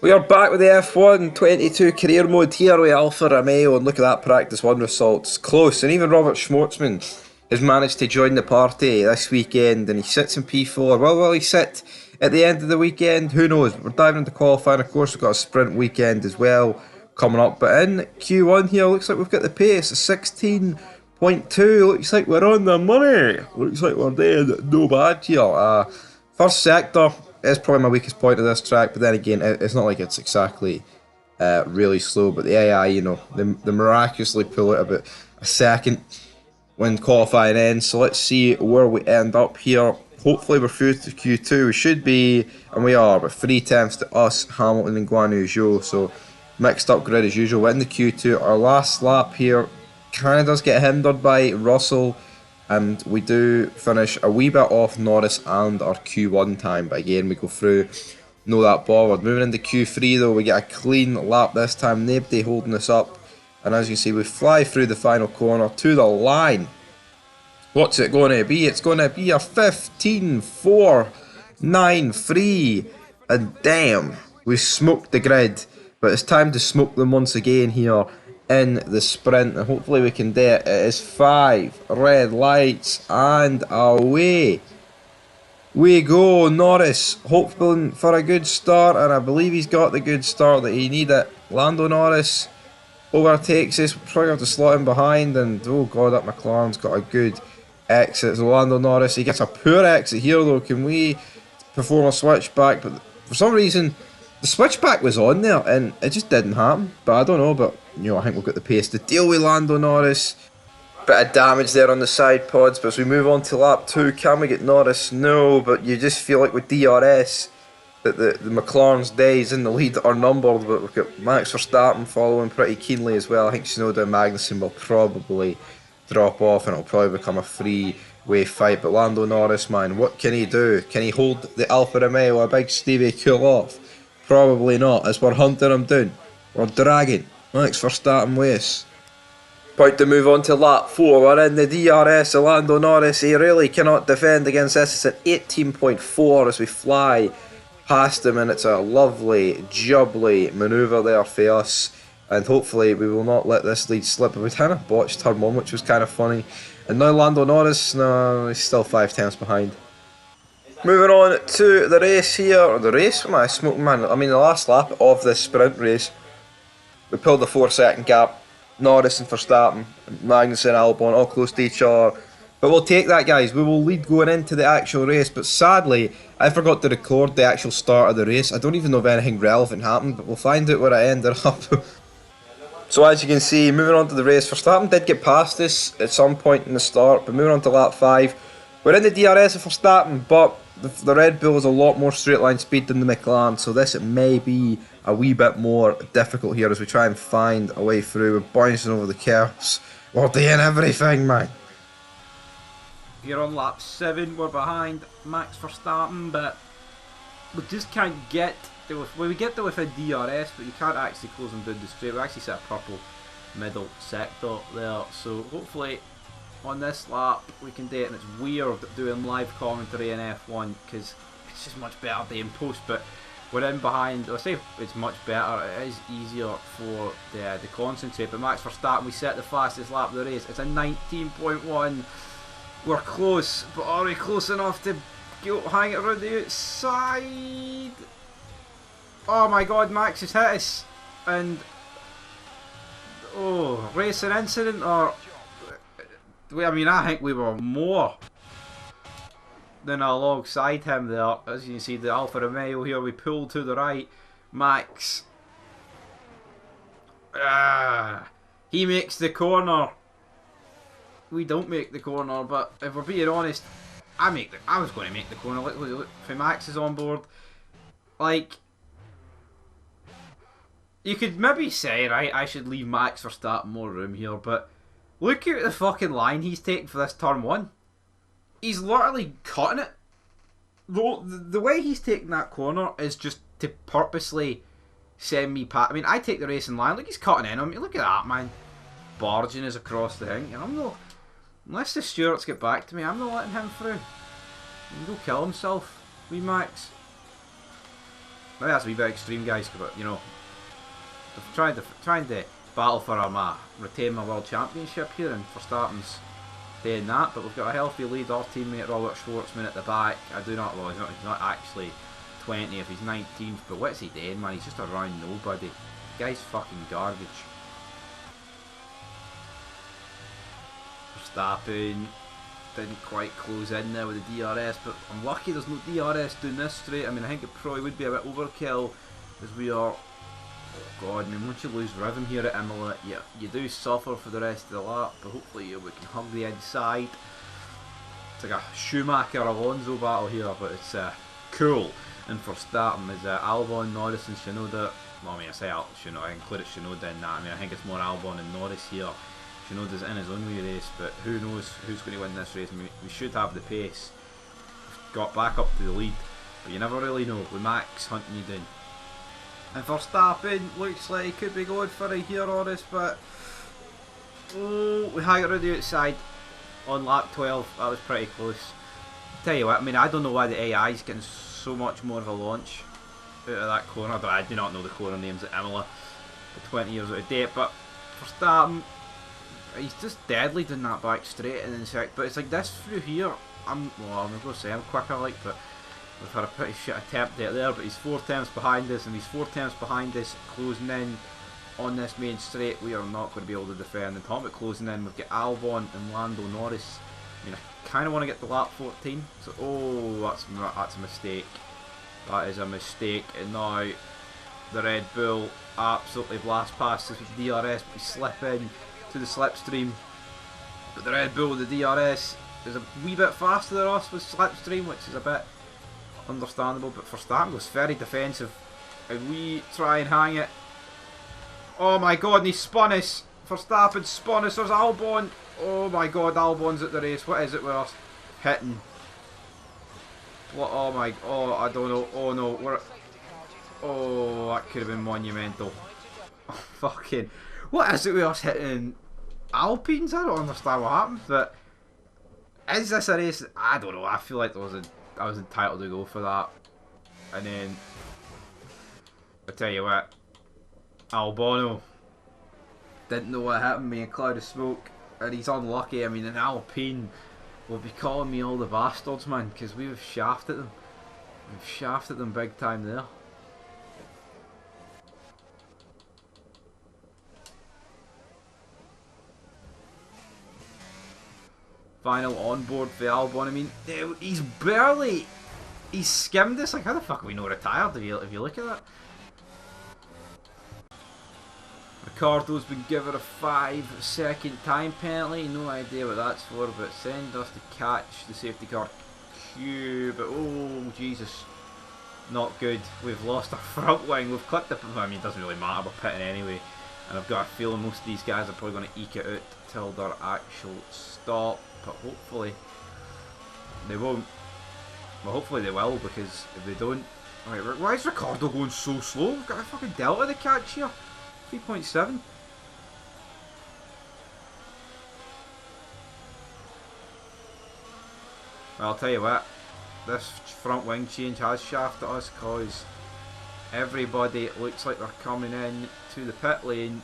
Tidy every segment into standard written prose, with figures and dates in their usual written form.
We are back with the F1 22 career mode here with Alfa Romeo, and look at that practice one result. It's close, and even Robert Schwartzman has managed to join the party this weekend, and he sits in P4. Well, will he sit at the end of the weekend? Who knows? We're diving into qualifying. Of course, we've got a sprint weekend as well coming up, but in Q1 here, looks like we've got the pace 16.2. Looks like we're on the money. Looks like we're doing no bad here. First sector is probably my weakest point of this track, but then again, it's not like it's exactly really slow. But the AI, they miraculously pull out about a second when qualifying ends. So let's see where we end up here. Hopefully we're through to Q2. We should be, and we are, with 3 attempts to us, Hamilton and Guan Yu Zhou. So mixed up grid as usual. We're in the Q2. Our last lap here kind of does get hindered by Russell, and we do finish a wee bit off Norris and our Q1 time, but again we go through, no that bothered. Moving into Q3 though, we get a clean lap this time, nobody holding us up, and as you can see we fly through the final corner to the line. What's it going to be? It's going to be a 15.493, and damn, we smoked the grid, but it's time to smoke them once again here in the sprint, and hopefully we can do it. It is 5 red lights and away we go. Norris hoping for a good start, and I believe he's got the good start that he needed. Lando Norris overtakes us. We're probably going to have to slot him behind, and oh god, that McLaren's got a good exit. So Lando Norris, he gets a poor exit here though. Can we perform a switchback? But for some reason the switchback was on there and it just didn't happen, but I don't know. But I think we've got the pace to deal with Lando Norris. Bit of damage there on the side pods, but as we move on to lap 2, can we get Norris? No, but you just feel like with DRS that the McLaren's days in the lead are numbered. But we've got Max Verstappen following pretty keenly as well. I think Tsunoda and Magnussen will probably drop off and it'll probably become a three-way fight. But Lando Norris, man, what can he do? Can he hold the Alfa Romeo a big Stevie cool off? Probably not, as we're hunting him down. We're dragging Max Verstappen waste. About to move on to lap 4. We're in the DRS. Lando Norris, he really cannot defend against this. It's at 18.4 as we fly past him, and it's a lovely, jubbly manoeuvre there for us. And hopefully we will not let this lead slip. We kind of botched turn 1, which was kind of funny. And now Lando Norris, no, he's still 5 tenths behind. Moving on to the race here. The race? My smoking man. I mean, the last lap of this sprint race, we pulled a 4-second gap. Norris and Verstappen, Magnussen and Albon, all close to each other. But we'll take that, guys. We will lead going into the actual race. But sadly, I forgot to record the actual start of the race. I don't even know if anything relevant happened, but we'll find out where I ended up. So as you can see, moving on to the race, Verstappen did get past us at some point in the start, but moving on to lap 5, we're in the DRS of Verstappen, but the Red Bull is a lot more straight line speed than the McLaren, so this may be a wee bit more difficult here as we try and find a way through. We're bouncing over the curves. We're doing everything, man. Here on lap 7, we're behind Max Verstappen, but we just can't get to, well, we get to within DRS, but you can't actually close them down the straight. We actually set a purple middle sector there, so hopefully on this lap we can do it. And it's weird doing live commentary in F1 because it's just much better doing post, but we're in behind. I say it's much better, it is easier for the concentrate, but Max Verstappen, we set the fastest lap of the race. It's a 19.1. We're close, but are we close enough to go hang it around the outside? Oh my god, Max has hit us. And oh, racing incident, or I mean, I think we were more than alongside him there. As you can see, the Alfa Romeo here, we pull to the right. Max, he makes the corner. We don't make the corner, but if we're being honest, I was going to make the corner. Look, if Max is on board, like, you could maybe say, right, I should leave Max Verstappen more room here, but look at the fucking line he's taking for this turn 1. He's literally cutting it. The way he's taking that corner is just to purposely send me past. I mean, I take the racing line. Look, he's cutting in on me. Look at that, man. Barging us across the thing. And I'm not, unless the stewards get back to me, I'm not letting him through. He can go kill himself. Wee Max. Maybe that's a wee bit extreme, guys, but you know, trying to battle for retain my world championship here, and for starting's doing that. But we've got a healthy lead. Our teammate Robert Schwartzman at the back. I do not. Well, he's not actually 20th. He's 19th. But what's he doing, man? He's just around nobody. The guy's fucking garbage. Verstappen didn't quite close in there with the DRS, but I'm lucky there's no DRS doing this straight. I mean, I think it probably would be a bit overkill, as we are. Oh god, I mean, once you lose rhythm here at Imola, you do suffer for the rest of the lap, but hopefully we can hug the inside. It's like a Schumacher-Alonso battle here, but it's cool. And for starting is Albon, Norris and Shinoda. Well, I mean, I say Shinoda, I included Shinoda in that. I mean, I think it's more Albon and Norris here. Shinoda's in his own wee race, but who knows who's going to win this race. I mean, we should have the pace. We've got back up to the lead, but you never really know with Max hunting you down. And Verstappen looks like he could be going for it here, Norris, but we hang it around the outside on lap 12. That was pretty close. Tell you what, I mean, I don't know why the AI is getting so much more of a launch out of that corner. I do not know the corner names at Imola. For 20 years out of date, but Verstappen, he's just deadly doing that back straight and then sec. But it's like this through here. I'm going to say I'm quicker, like, but we've had a pretty shit attempt at it there. But he's 4 tenths behind us, and he's 4 tenths behind us, closing in on this main straight. We are not going to be able to defend. And talking about closing in, we've got Albon and Lando Norris. I mean, I kind of want to get to lap 14. So, oh, that's a mistake. That is a mistake. And now the Red Bull absolutely blast past us with DRS. We slip in to the slipstream, but the Red Bull with the DRS is a wee bit faster than us with slipstream, which is a bit understandable. But Verstappen was very defensive, and we try and hang it. Oh my god, and he spun us. Verstappen spun us. There's Albon. Oh my god, Albon's at the race. What is it with us hitting? What? Oh my, oh, I don't know. Oh no, oh, that could have been monumental. Oh, fucking, what is it with us hitting Alpines? I don't understand what happened, but is this a race? I don't know. I feel like I was entitled to go for that. And then I tell you what, Albano didn't know what happened. Me, a cloud of smoke, and he's unlucky. I mean, an Alpine will be calling me all the bastards, man, because we've shafted them. We've shafted them big time there. Final onboard for Albon. I mean, he's skimmed us. Like, how the fuck are we not retired if you look at that? Ricardo's been given a 5-second time penalty. No idea what that's for, but send us to catch the safety car queue. But oh Jesus, not good. We've lost our front wing. We've cut the. I mean, it doesn't really matter. We're pitting anyway, and I've got a feeling most of these guys are probably going to eke it out till their actual stop. But hopefully they won't. Well, hopefully they will, because if they don't, right, why is Ricardo going so slow? We've got a fucking delta to catch here. 3.7. Well, I'll tell you what, this front wing change has shafted us, because everybody looks like they're coming in to the pit lane,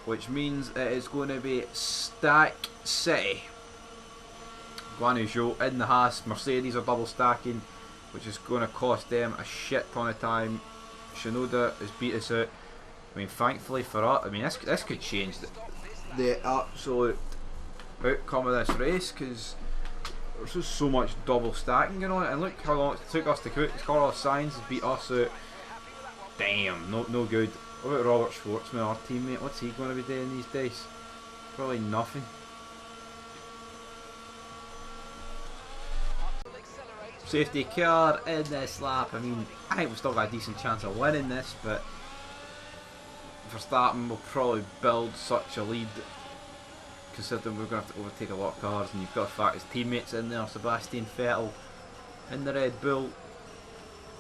which means it is going to be Stack City. Guan Yu Zhou in the Haas, Mercedes are double stacking, which is going to cost them a shit ton of time. Shinoda has beat us out. I mean, thankfully for us, I mean, this could change the absolute outcome of this race, because there's just so much double stacking going on. And look how long it took us to quit. Carlos Sainz has beat us out. Damn, no good. What about Robert Schwartzman, our teammate? What's he going to be doing these days? Probably nothing. Safety car in this lap. I mean, I think we've still got a decent chance of winning this, but Verstappen will probably build such a lead, considering we're going to have to overtake a lot of cars, and you've got the fact his teammates in there, Sebastian Vettel in the Red Bull,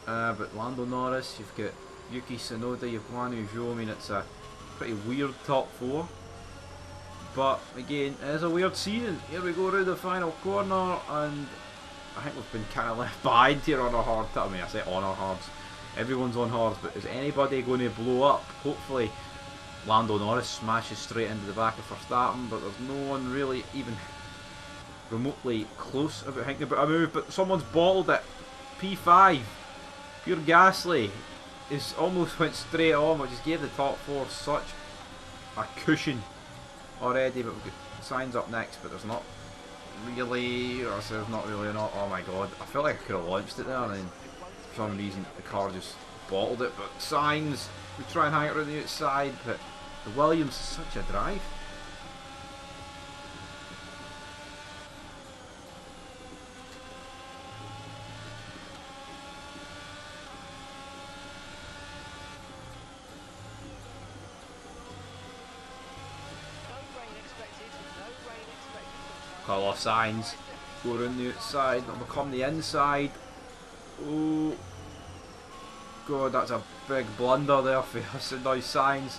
but Lando Norris, you've got Yuki Tsunoda, you've Guan Yu Zhou. I mean, it's a pretty weird top 4, but again, it is a weird season. Here we go around the final corner, and I think we've been kind of left behind here on our hard. I mean, I say on our hards. Everyone's on hards, but is anybody going to blow up? Hopefully, Lando Norris smashes straight into the back of Verstappen, but there's no one really even remotely close about thinking about a move. But someone's bottled it. P5, Pure Gasly, is almost went straight on, which just gave the top four such a cushion already. But we've got signs up next, but there's not really, or there's not really not. Oh my god, I felt like I could have launched it there, and then for some reason the car just bottled it. But signs, we try and hang it around the outside, but the Williams is such a drive. Carlos Sainz go around the outside, it'll become the inside. Oh god, that's a big blunder there for us. And now Sainz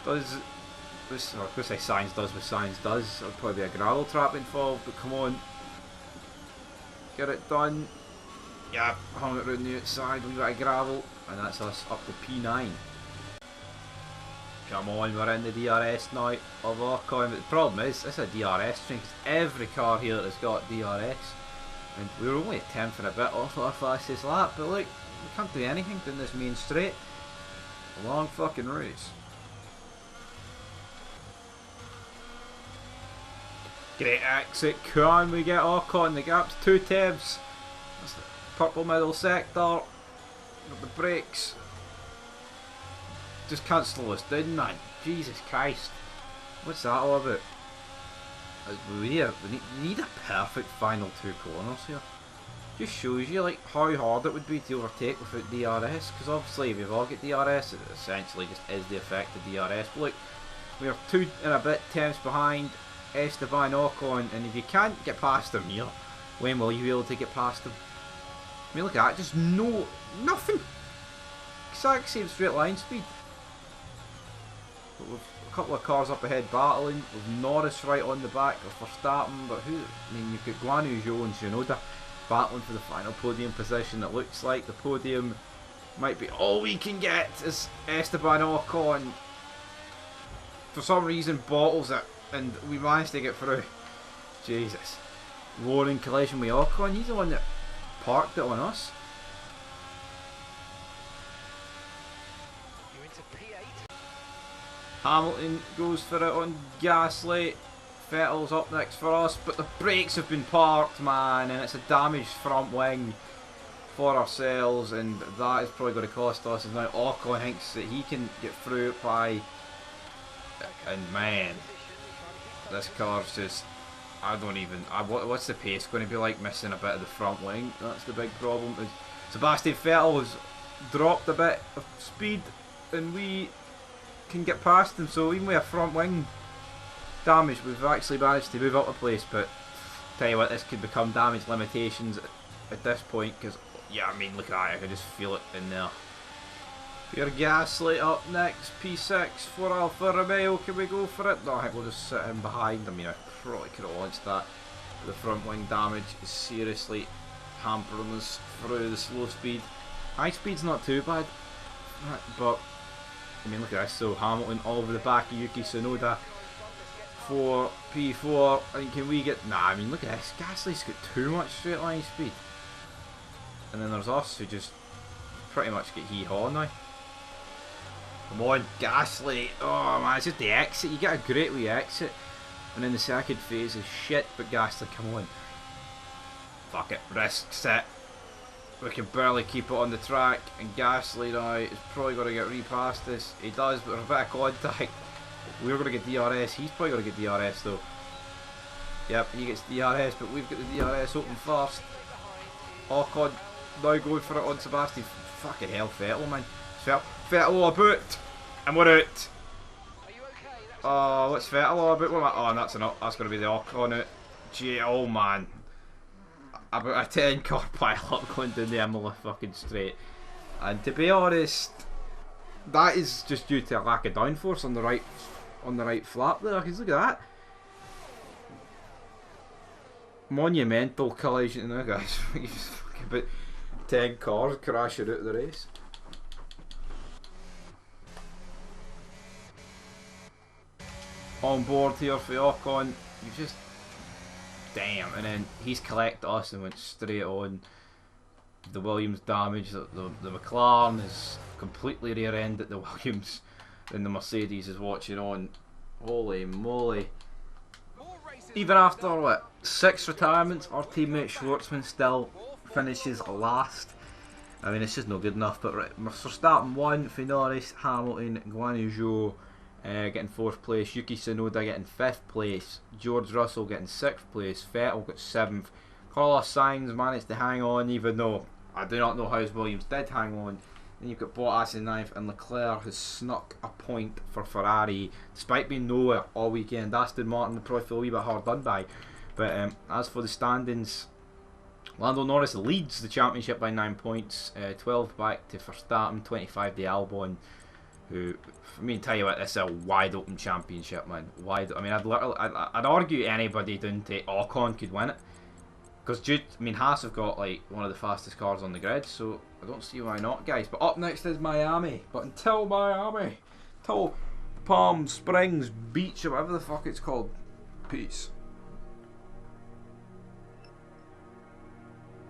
does this, I was going to say Sainz does what Sainz does. There'll probably be a gravel trap involved, but come on, get it done. Yeah, hung it around the outside, a wee bit of gravel, and that's us up to P9. Come on, we're in the DRS now of Ocon, but the problem is, it's a DRS train, because every car here has got DRS, and we were only a 10th and a bit off our fastest lap, but look, we can't do anything doing this main straight. A long fucking race. Great exit, can we get Ocon? The gap's 2 tenths. That's the purple middle sector. Got the brakes. Just can't slow us down, man. Jesus Christ. What's that all about? We need a perfect final 2 corners here. Just shows you like how hard it would be to overtake without DRS, because obviously if you've all got DRS, it essentially just is the effect of DRS. But look, we are 2 and a bit tenths behind Esteban Ocon, and if you can't get past him here, when will you be able to get past him? I mean, look at that, just nothing. Exact same straight line speed. But we've a couple of cars up ahead battling, with Norris right on the back of Verstappen, but who, I mean, you've got Guan Yu Zhou and Tsunoda battling for the final podium position. It looks like the podium might be all we can get as Esteban Ocon, for some reason, bottles it, and we managed to get through. Jesus. Roaring collision with Ocon, he's the one that parked it on us. Hamilton goes for it on Gasly. Vettel's up next for us, but the brakes have been parked, man, and it's a damaged front wing for ourselves, and that is probably going to cost us. And now Ocon thinks that he can get through it by, and man, this car's just, I don't even, what's the pace going to be like missing a bit of the front wing? That's the big problem. Sebastian Vettel has dropped a bit of speed, and we can get past him, so even with a front wing damage, we've actually managed to move up a place. But tell you what, this could become damage limitations at this point, because yeah, I mean, look at that, I can just feel it in there. Pure Gasly up next, P6 for Alfa Romeo. Can we go for it? No, I think we'll just sit in behind. I mean, I probably could have launched that. The front wing damage is seriously hampering us through the slow speed. High speed's not too bad, but I mean, look at this. So Hamilton all over the back of Yuki Tsunoda for P4. I mean, can we get... Nah, I mean, look at this. Gasly's got too much straight line speed. And then there's us who just pretty much get hee-haw now. Come on, Gasly. Oh, man, it's just the exit. You get a great wee exit. And then the second phase is shit, but Gasly, come on. Fuck it. Risks it. We can barely keep it on the track, and Gasly now is probably going to get repassed this. He does, but with a bit of contact. We're going to get DRS. He's probably going to get DRS though. Yep, he gets DRS, but we've got the DRS open first. Ocon now going for it on Sebastian. Fucking hell, Vettel, man. Vettel all about, and we're out. Oh, what's Vettel all about? What am I? Oh, that's enough. That's going to be the Ocon out. Gee, oh man. About a 10 car pile up going down the Imola fucking straight, and to be honest, that is just due to a lack of downforce on the right flap there. Because look at that. monumental collision now, guys. You just fucking about 10 cars crashing out of the race. On board here for Ocon, you just damn, and then he's collected us and went straight on. The Williams damage, the McLaren is completely rear-ended the Williams, and the Mercedes is watching on. Holy moly. Even after, what, 6 retirements, our teammate Schwartzman still finishes last. I mean, it's just not good enough, but right, for starting 1, for Norris, Hamilton, Guanyu Zhou getting 4th place, Yuki Tsunoda getting 5th place, George Russell getting 6th place, Vettel got 7th, Carlos Sainz managed to hang on, even though I do not know how his Williams did hang on. Then you've got Bottas in 9th, and Leclerc has snuck a point for Ferrari, despite being nowhere all weekend. Aston Martin will probably feel a wee bit hard done by. But as for the standings, Lando Norris leads the championship by 9 points, 12 back to Verstappen, 25 to Albon, who, I mean, tell you what, this is a wide open championship, man. I mean, I'd argue anybody down to Ocon could win it. Because Haas have got like one of the fastest cars on the grid, so I don't see why not, guys. But up next is Miami. But until Miami, till Palm Springs Beach or whatever the fuck it's called, peace.